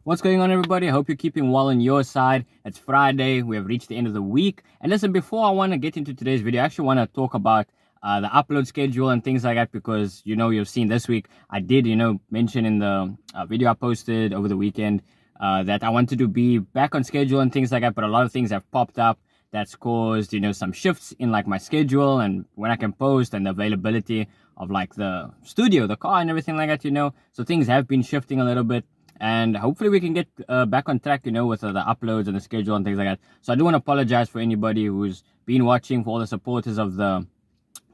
What's going on, everybody? I hope you're keeping well on your side. It's Friday. We have reached the end of the week. And listen, before I want to get into today's video, I actually want to talk about the upload schedule and things like that because, you've seen this week, I did, mention in the video I posted over the weekend that I wanted to be back on schedule and things like that. But a lot of things have popped up that's caused, some shifts in like my schedule and when I can post and the availability of like the studio, the car and everything like that. So things have been shifting a little bit. And hopefully we can get back on track, with the uploads and the schedule and things like that. So I do want to apologize for anybody who's been watching, for all the supporters of the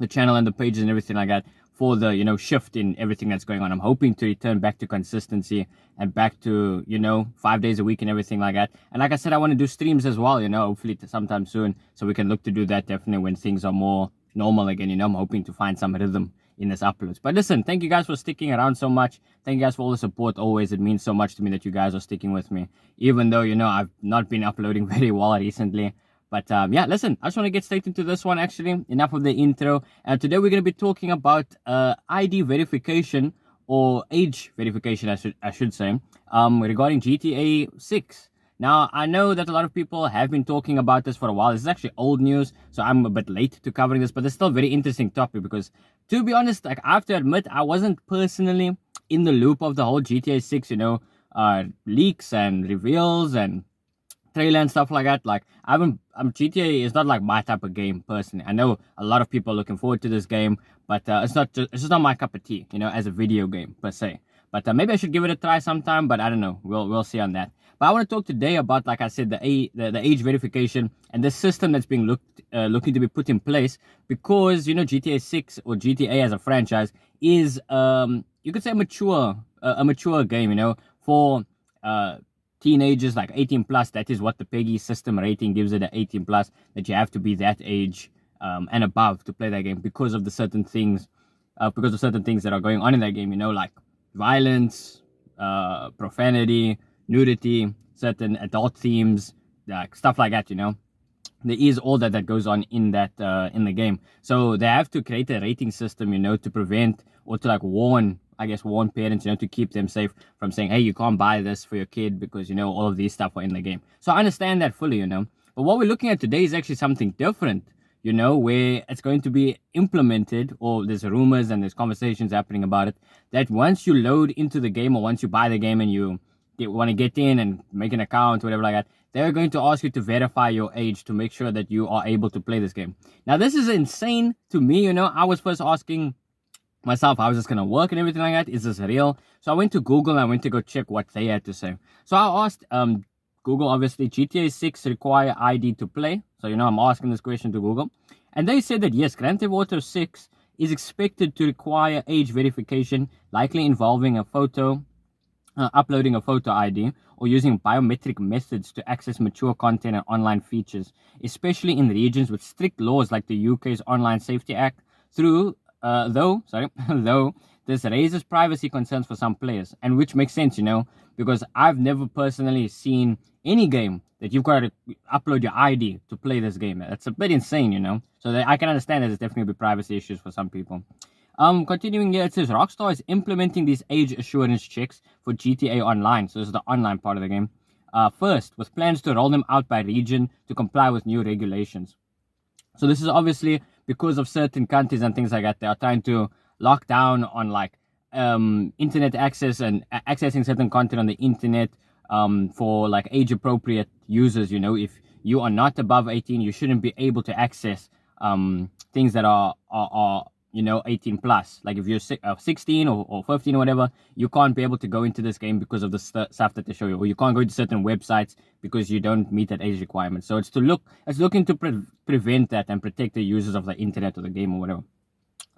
channel and the pages and everything like that, for the shift in everything that's going on. I'm hoping to return back to consistency and back to 5 days a week and everything like that. And like I said, I want to do streams as well, hopefully sometime soon, so we can look to do that definitely when things are more normal again. I'm hoping to find some rhythm in this uploads. But listen, thank you guys for sticking around so much. Thank you guys for all the support always. It means so much to me that you guys are sticking with me, even though I've not been uploading very well recently. But yeah, listen, I just want to get straight into this one actually. Enough of the intro. And today we're going to be talking about ID verification, or age verification, I should say, regarding GTA 6. Now, I know that a lot of people have been talking about this for a while. This is actually old news, so I'm a bit late to covering this, but it's still a very interesting topic because, to be honest, like, I have to admit, I wasn't personally in the loop of the whole GTA 6, leaks and reveals and trailer and stuff like that. Like, I haven't, GTA is not like my type of game personally. I know a lot of people are looking forward to this game, but it's just not my cup of tea, as a video game per se. But maybe I should give it a try sometime. But I don't know. We'll see on that. But I want to talk today about, like I said, the age verification and the system that's being looking to be put in place, because GTA 6 or GTA as a franchise is you could say a mature game, for teenagers, like 18 plus. That is what the PEGI system rating gives it, at 18 plus, that you have to be that age and above to play that game because of certain things that are going on in that game, like violence, profanity, nudity, certain adult themes, like stuff like that. There is all that goes on in that in the game. So they have to create a rating system, to prevent, or to like warn parents, to keep them safe from saying, hey, you can't buy this for your kid because all of these stuff are in the game. So I understand that fully. But what we're looking at today is actually something different, where it's going to be implemented, or there's rumors and there's conversations happening about it, that once you load into the game, or once you buy the game and you want to get in and make an account, whatever like that, they're going to ask you to verify your age to make sure that you are able to play this game. Now, this is insane to me. I was first asking myself how is this going to work and everything like that. Is this real? So I went to Google and I went to go check what they had to say. So I asked Google, obviously, GTA 6 require ID to play. So, I'm asking this question to Google. And they said that yes, Grand Theft Auto 6 is expected to require age verification, likely involving a photo, uploading a photo ID, or using biometric methods to access mature content and online features, especially in regions with strict laws like the UK's Online Safety Act. Though this raises privacy concerns for some players, and which makes sense, because I've never personally seen any game that you've got to upload your ID to play this game. That's a bit insane, So I can understand that there's definitely be privacy issues for some people. Continuing here, it says Rockstar is implementing these age assurance checks for GTA Online. So this is the online part of the game. First, with plans to roll them out by region to comply with new regulations. So this is obviously because of certain countries and things like that. They are trying to lock down on like internet access and accessing certain content on the internet for like age appropriate users. If you are not above 18, you shouldn't be able to access things that are 18 plus. Like if you're 16 or 15 or whatever, you can't be able to go into this game because of the stuff that they show you, or you can't go to certain websites because you don't meet that age requirement. So it's looking to prevent that and protect the users of the internet or the game or whatever.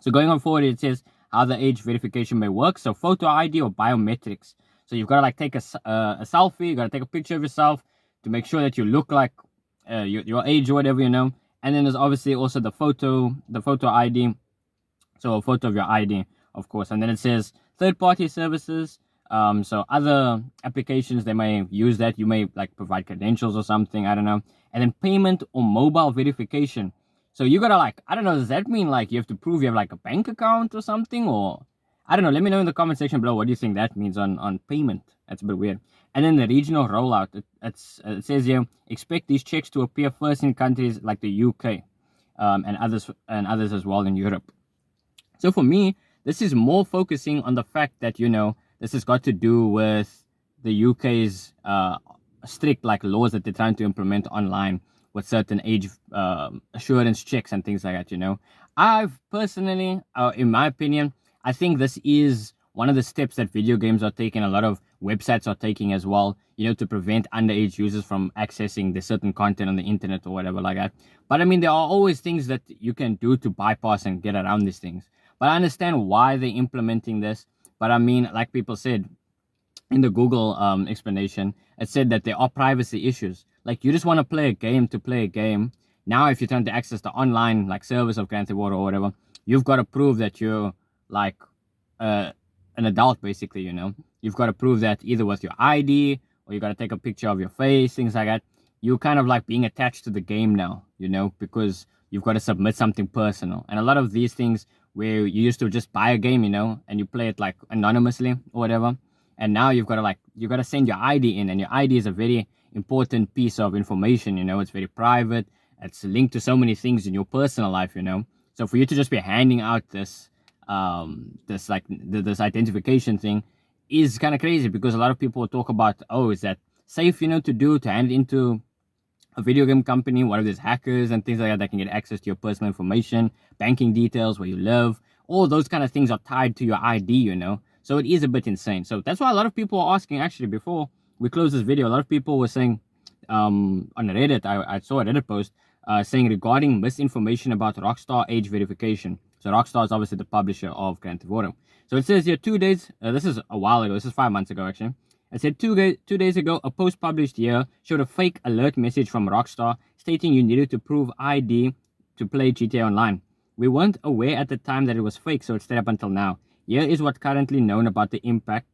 So going on forward, it says how the age verification may work. So photo ID or biometrics. So you've got to like take a selfie. You got to take a picture of yourself to make sure that you look like your age or whatever, And then there's obviously also the photo ID. So a photo of your ID, of course. And then it says third-party services. So other applications, they may use that. You may like provide credentials or something. I don't know. And then payment or mobile verification. So you gotta like, I don't know, does that mean like you have to prove you have like a bank account or something? Or I don't know. Let me know in the comment section below what do you think that means on payment. That's a bit weird. And then the regional rollout, it says here, expect these checks to appear first in countries like the UK, and others as well in Europe. So for me, this is more focusing on the fact that, this has got to do with the UK's strict like laws that they're trying to implement online with certain age assurance checks and things like that. I've personally, in my opinion, I think this is one of the steps that video games are taking, a lot of websites are taking as well, to prevent underage users from accessing the certain content on the internet or whatever like that. But I mean, there are always things that you can do to bypass and get around these things. But I understand why they're implementing this. But I mean, like people said in the Google explanation, it said that there are privacy issues. Like, you just want to play a game to play a game. Now, if you're trying to access the online like service of Grand Theft Auto or whatever, you've got to prove that you're like an adult, basically. You've got to prove that either with your ID, or you got to take a picture of your face, things like that. You're kind of like being attached to the game now, because you've got to submit something personal. And a lot of these things where you used to just buy a game, and you play it like anonymously or whatever. And now you've got to send your ID in, and your ID is a very important piece of information. It's very private. It's linked to so many things in your personal life. So for you to just be handing out this this identification thing is kind of crazy, because a lot of people talk about, oh, is that safe, to hand it into a video game company? What if there's hackers and things like that can get access to your personal information, banking details, where you live? All those kind of things are tied to your ID. So it is a bit insane. So that's why a lot of people are asking, actually, before we close this video, a lot of people were saying on Reddit, I saw a Reddit post saying regarding misinformation about Rockstar age verification. So Rockstar is obviously the publisher of Grand Theft Auto. So it says here 2 days, this is a while ago, this is 5 months ago actually. It said 2 days ago, a post published here showed a fake alert message from Rockstar stating you needed to prove ID to play GTA Online. We weren't aware at the time that it was fake, so it stayed up until now. Here is what's currently known about the impact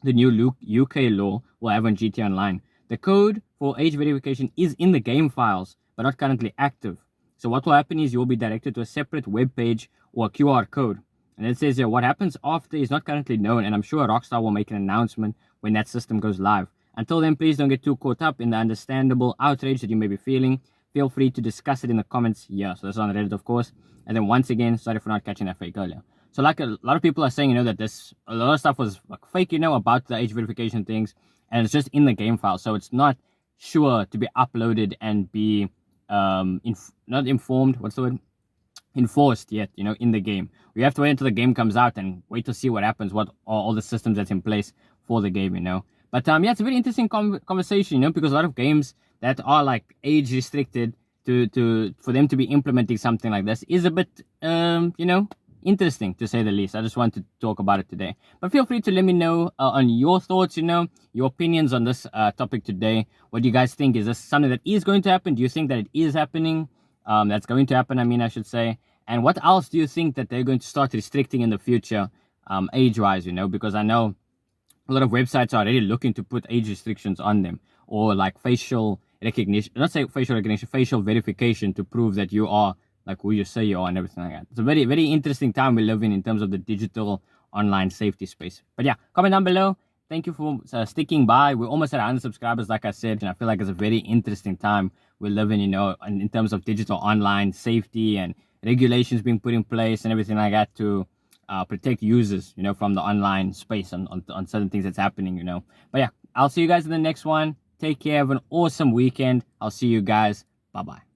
the new UK law will have on GTA Online. The code for age verification is in the game files, but not currently active. So what will happen is you'll be directed to a separate web page or a QR code. And it says here, what happens after is not currently known, and I'm sure Rockstar will make an announcement when that system goes live. Until then, please don't get too caught up in the understandable outrage that you may be feeling. Feel free to discuss it in the comments here. So that's on Reddit, of course. And then once again, sorry for not catching that fake earlier. So like a lot of people are saying, that a lot of stuff was like fake, about the age verification things, and it's just in the game file. So it's not sure to be uploaded and be not informed, what's the word? Enforced yet, in the game. We have to wait until the game comes out and wait to see what happens, what are all the systems that's in place for the game, But yeah, it's a very interesting conversation, because a lot of games that are like age restricted for them to be implementing something like this is a bit, interesting to say the least. I just want to talk about it today. But feel free to let me know on your thoughts, your opinions on this topic today. What do you guys think? Is this something that is going to happen? Do you think that it is happening? That's going to happen, I should say. And what else do you think that they're going to start restricting in the future, age-wise, because I know a lot of websites are already looking to put age restrictions on them, or like facial recognition, not say facial recognition, facial verification to prove that you are like who you say you are and everything like that. It's a very, very interesting time we live in terms of the digital online safety space. But yeah, comment down below. Thank you for sticking by. We're almost at 100 subscribers, like I said, and I feel like it's a very interesting time we're living, in terms of digital online safety and regulations being put in place and everything like that to protect users, from the online space on certain things that's happening, But yeah, I'll see you guys in the next one. Take care. Have an awesome weekend. I'll see you guys. Bye-bye.